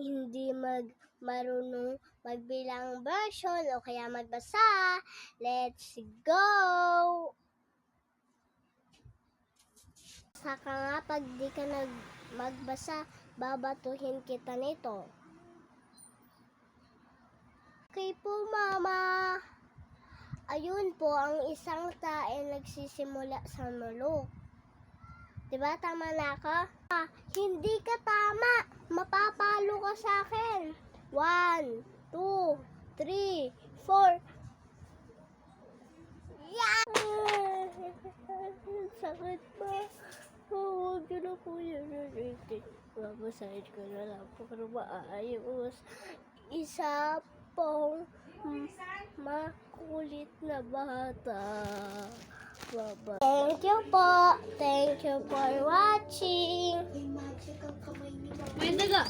hindi marunong magbilang version o kaya magbasa. Let's go! Saka nga, pag di ka magbasa, babatuhin kita nito. Okay po, Mama. Ayun po, ang isang tae nagsisimula sa mulok. Diba, tama na ako? Hindi ka tama. Mapapalo ka sa akin. 1, 2, 3, 4. Yeah! Sakit pa. Huwag yun na po yun. Mamasahid ko na lang para maayos. Isa pong makulit na bata. Bye-bye. Thank you po. Thank you for watching. May daga.